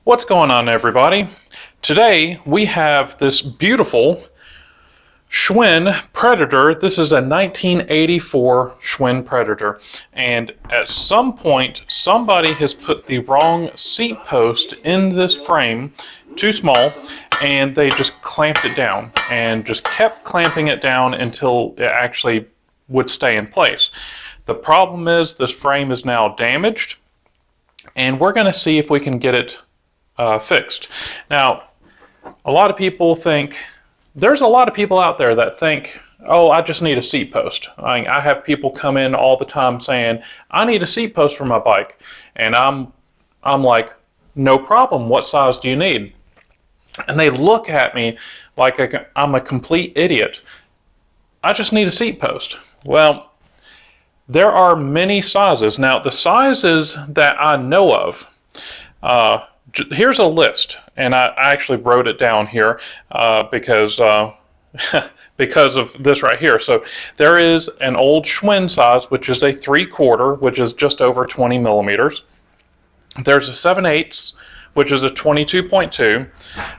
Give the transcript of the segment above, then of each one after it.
What's going on, everybody? Today we have this beautiful Schwinn Predator. This is a 1984 Schwinn Predator, and at some point somebody has put the wrong seat post in this frame, too small, and they just clamped it down and just kept clamping it down until it actually would stay in place. The problem is this frame is now damaged, and we're going to see if we can get it fixed. Now, a lot of people think, there's a lot of people out there that think, oh, I just need a seat post. I have people come in all the time saying, I need a seat post for my bike. And I'm like, no problem, what size do you need? And they look at me like I'm a complete idiot. I just need a seat post. Well, there are many sizes. Now, the sizes that I know of, here's a list, and I actually wrote it down here because because of this right here. So there is an old Schwinn size, which is a 3/4, which is just over 20 millimeters. There's a 7/8, which is a 22.2.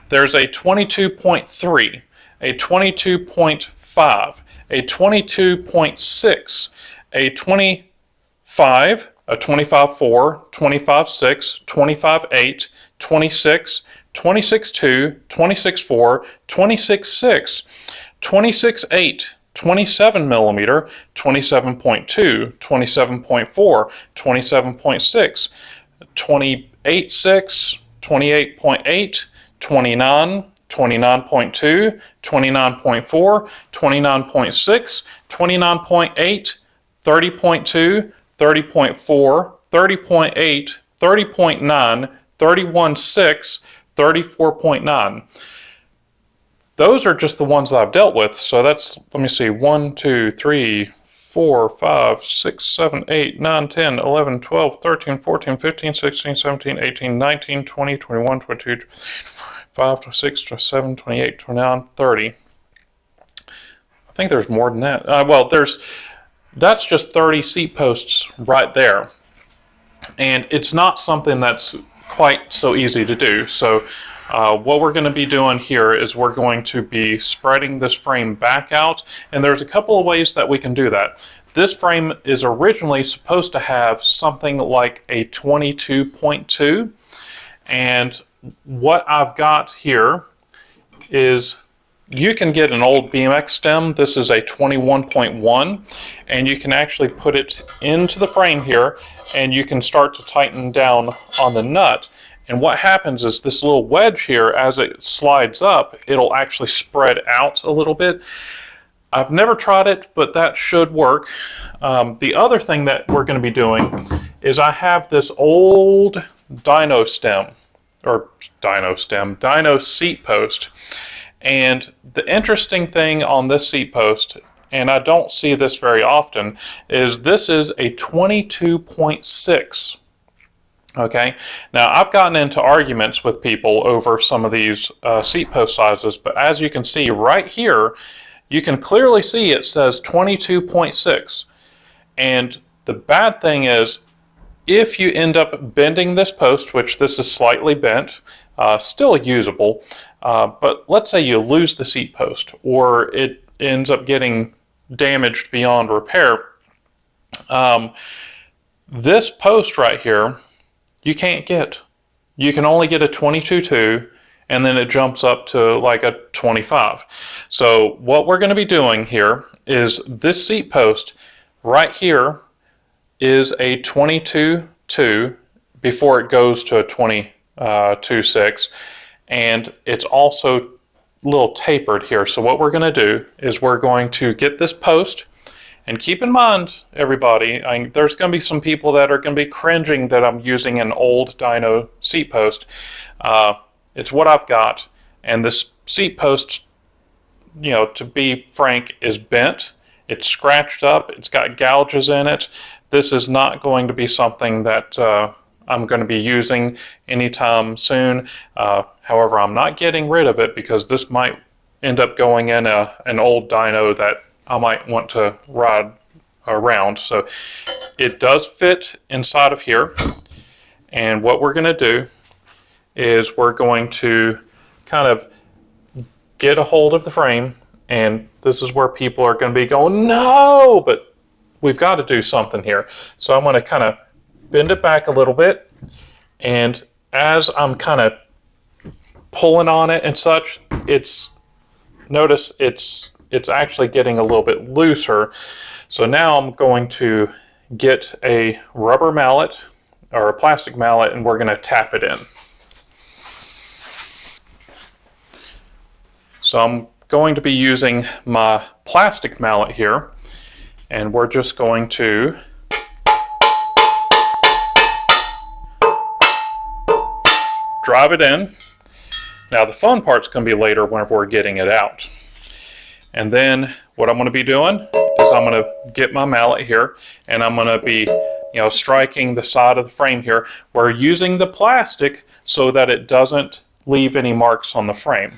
There's a 22.3, a 22.5, a 22.6, a 25, a 25.4, 25.6, 25.8, 26, 26.2, 26.4, 26.6, 26.8, 27 millimeter, 27.2, 27.4, 27.6, 28.6, 28.8, 29, 29.2, 29.4, 29.6, 29.8, 30.2, 30.4, 30.8, 30.9, 31.6, 34.9. Those are just the ones that I've dealt with. So that's, let me see, 1, 2, 3, 4, 5, 6, 7, 8, 9, 10, 11, 12, 13, 14, 15, 16, 17, 18, 19, 20, 21, 22, 25, 26, 27, 28, 29, 30. I think there's more than that. Well, that's just 30 seat posts right there. And it's not something that's quite so easy to do. So what we're going to be doing here is we're going to be spreading this frame back out, and there's a couple of ways that we can do that. This frame is originally supposed to have something like a 22.2, and what I've got here is, you can get an old BMX stem. This is a 21.1, and you can actually put it into the frame here, and you can start to tighten down on the nut. And what happens is this little wedge here, as it slides up, it'll actually spread out a little bit. I've never tried it, but that should work. The other thing that we're going to be doing is I have this old dyno seat post. And the interesting thing on this seat post, and I don't see this very often, is this is a 22.6. Okay, now I've gotten into arguments with people over some of these seat post sizes, but as you can see right here, you can clearly see it says 22.6. And the bad thing is, if you end up bending this post, which this is slightly bent, still usable, but let's say you lose the seat post or it ends up getting damaged beyond repair, this post right here, you can't get. You can only get a 22.2, and then it jumps up to like a 25. So what we're going to be doing here is this seat post right here is a 22.2 before it goes to a 22.6, and it's also a little tapered here. So what we're going to do is we're going to get this post, and keep in mind, everybody, there's going to be some people that are going to be cringing that I'm using an old dyno seat post. It's what I've got, and this seat post, you know, to be frank, is bent. It's scratched up. It's got gouges in it. This is not going to be something that I'm going to be using anytime soon. However, I'm not getting rid of it because this might end up going in an old dyno that I might want to ride around. So it does fit inside of here, and what we're going to do is we're going to kind of get a hold of the frame, and this is where people are going to be going, no, but we've got to do something here. So I'm going to kind of bend it back a little bit, and as I'm kind of pulling on it and such, notice it's actually getting a little bit looser. So now I'm going to get a rubber mallet or a plastic mallet, and we're going to tap it in. So I'm going to be using my plastic mallet here, and we're just going to drive it in. Now the fun part's going to be later whenever we're getting it out. And then what I'm going to be doing is I'm going to get my mallet here, and I'm going to be, striking the side of the frame here. We're using the plastic so that it doesn't leave any marks on the frame.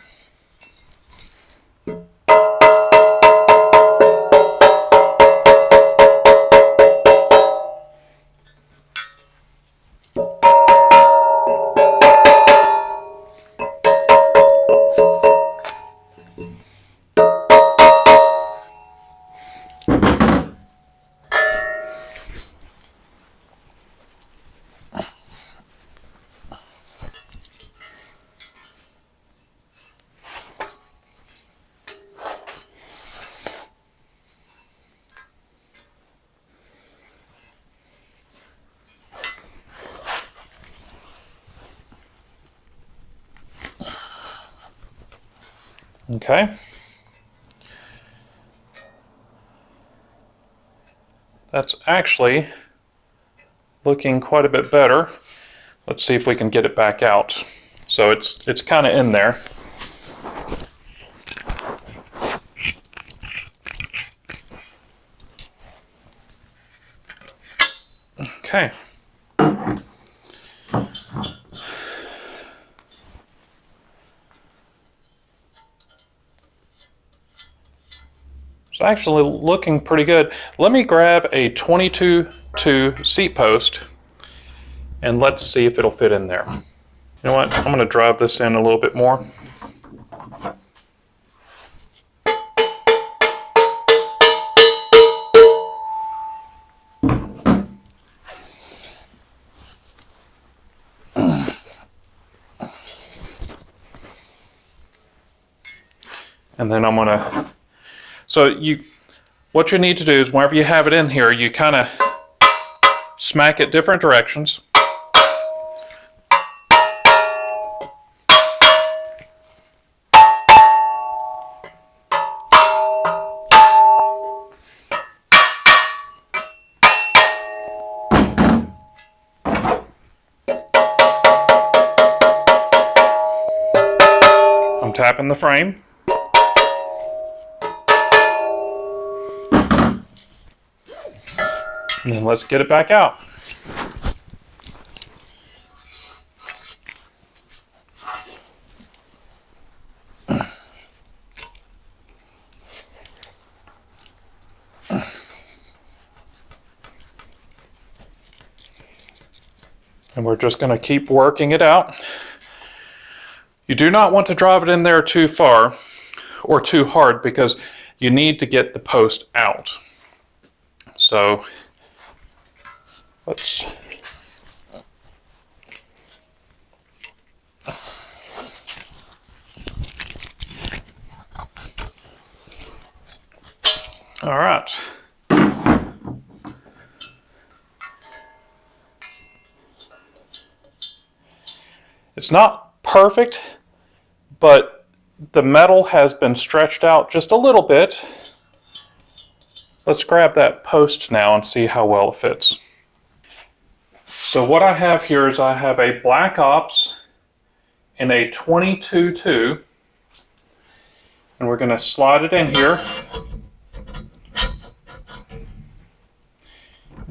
Okay. That's actually looking quite a bit better. Let's see if we can get it back out. So it's kind of in there. Okay. It's actually looking pretty good. Let me grab a 22-2 seat post, and let's see if it'll fit in there. You know what? I'm going to drive this in a little bit more. And then I'm going to, what you need to do is whenever you have it in here, you kind of smack it different directions. I'm tapping the frame. And then let's get it back out. And we're just going to keep working it out. You do not want to drive it in there too far or too hard, because you need to get the post out. So let's all right. It's not perfect, but the metal has been stretched out just a little bit. Let's grab that post now and see how well it fits. So what I have here is I have a Black Ops in a 22-2, and we're going to slide it in here,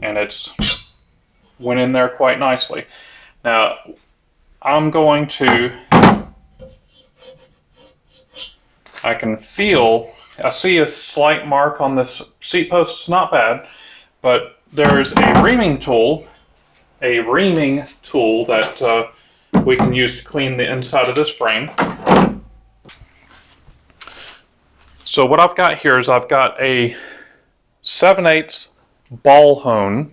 and it's went in there quite nicely. Now I'm going to, I see a slight mark on this seat post. It's not bad, but there's a reaming tool that we can use to clean the inside of this frame. So what I've got here is I've got a 7/8 ball hone.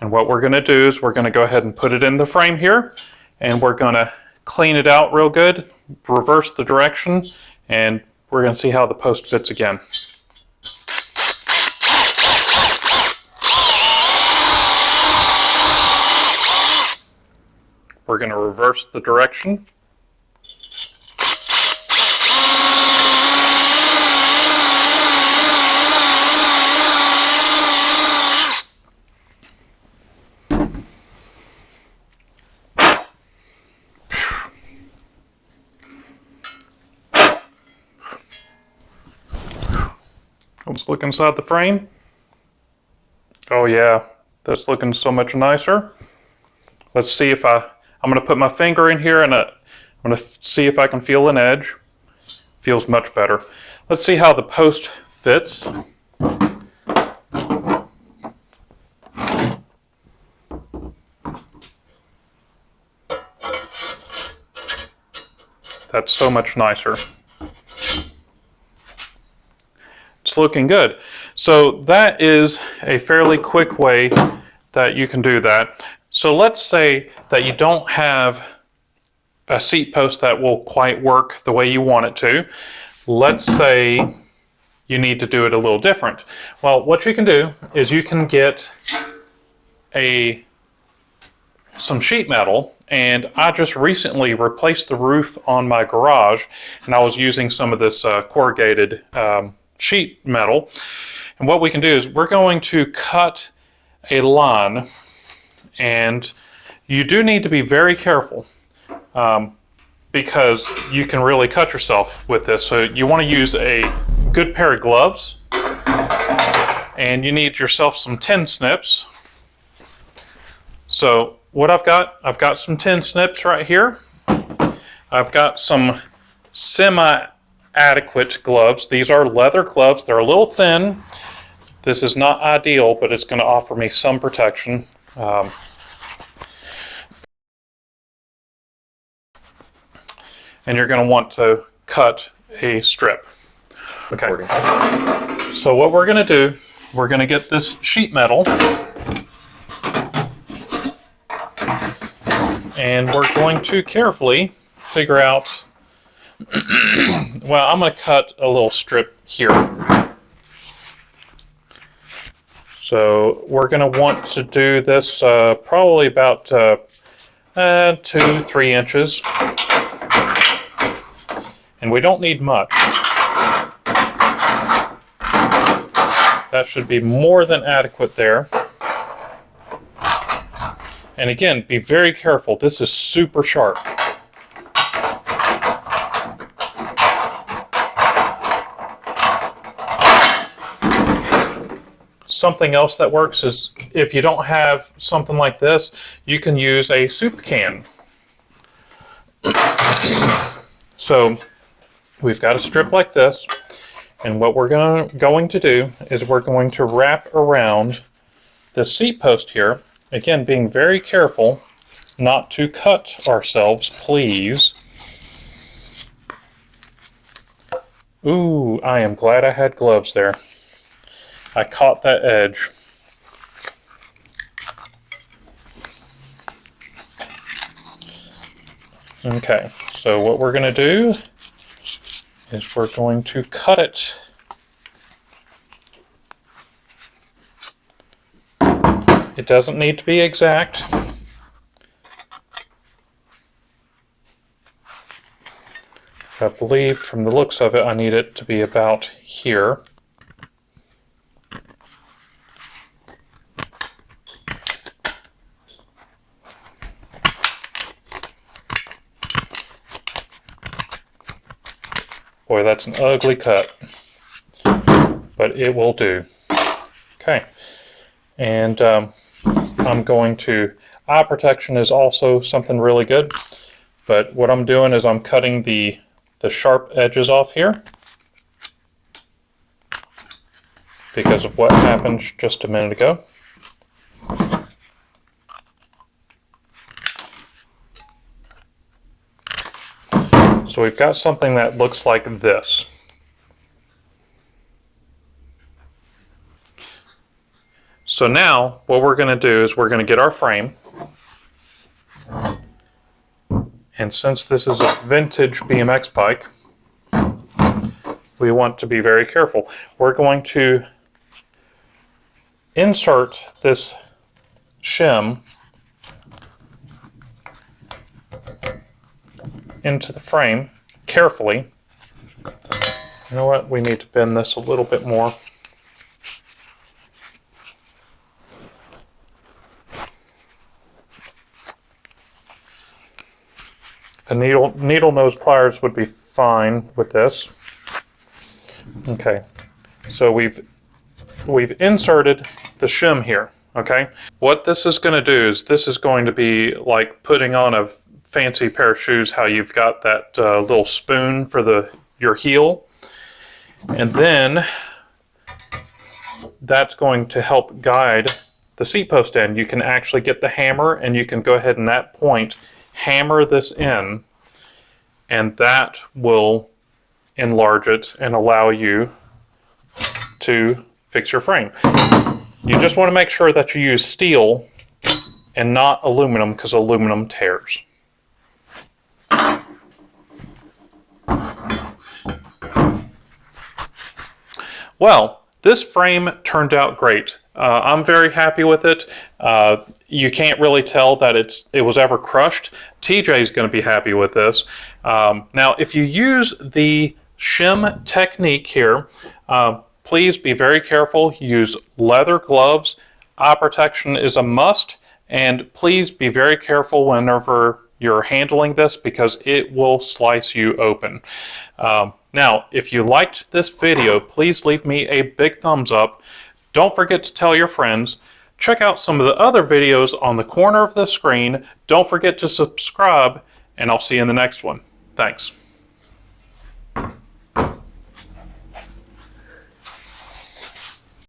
And what we're going to do is we're going to go ahead and put it in the frame here, and we're going to clean it out real good, reverse the direction, and we're going to see how the post fits again. We're going to reverse the direction. Let's look inside the frame. Oh yeah, that's looking so much nicer. Let's see if I'm going to put my finger in here and I'm going to see if I can feel an edge. Feels much better. Let's see how the post fits. That's so much nicer. It's looking good. So that is a fairly quick way that you can do that. So let's say that you don't have a seat post that will quite work the way you want it to. Let's say you need to do it a little different. Well, what you can do is you can get some sheet metal, and I just recently replaced the roof on my garage, and I was using some of this corrugated sheet metal. And what we can do is we're going to cut a line, and you do need to be very careful because you can really cut yourself with this. So you want to use a good pair of gloves, and you need yourself some tin snips. So what I've got some tin snips right here. I've got some semi-adequate gloves. These are leather gloves. They're a little thin. This is not ideal, but it's going to offer me some protection. And you're going to want to cut a strip. Okay. So what we're going to do, we're going to get this sheet metal, and we're going to carefully figure out, well, I'm going to cut a little strip here. So we're going to want to do this probably about 2-3 inches. And we don't need much. That should be more than adequate there. And again, be very careful. This is super sharp. Something else that works is if you don't have something like this, you can use a soup can. So we've got a strip like this, and what we're going to do is we're going to wrap around the seat post here, again being very careful not to cut ourselves, please. Ooh, I am glad I had gloves there. I caught that edge. Okay, so what we're going to do is we're going to cut it. It doesn't need to be exact. I believe from the looks of it, I need it to be about here. Boy, that's an ugly cut, but it will do. Okay, and I'm going to, eye protection is also something really good, but what I'm doing is I'm cutting the sharp edges off here because of what happened just a minute ago. So we've got something that looks like this. So now what we're going to do is we're going to get our frame. And since this is a vintage BMX bike, we want to be very careful. We're going to insert this shim into the frame carefully. You know what? We need to bend this a little bit more. A needle nose pliers would be fine with this. Okay, so we've inserted the shim here. Okay, what this is going to do is this is going to be like putting on a fancy pair of shoes. How you've got that little spoon for your heel, and then that's going to help guide the seat post in. You can actually get the hammer, and you can go ahead and that point hammer this in, and that will enlarge it and allow you to fix your frame. You just want to make sure that you use steel and not aluminum, because aluminum tears. Well, this frame turned out great. I'm very happy with it. You can't really tell that it was ever crushed. TJ is going to be happy with this. Now, if you use the shim technique here, please be very careful. Use leather gloves. Eye protection is a must. And please be very careful whenever you're handling this, because it will slice you open. Now, if you liked this video, please leave me a big thumbs up. Don't forget to tell your friends. Check out some of the other videos on the corner of the screen. Don't forget to subscribe, and I'll see you in the next one. Thanks.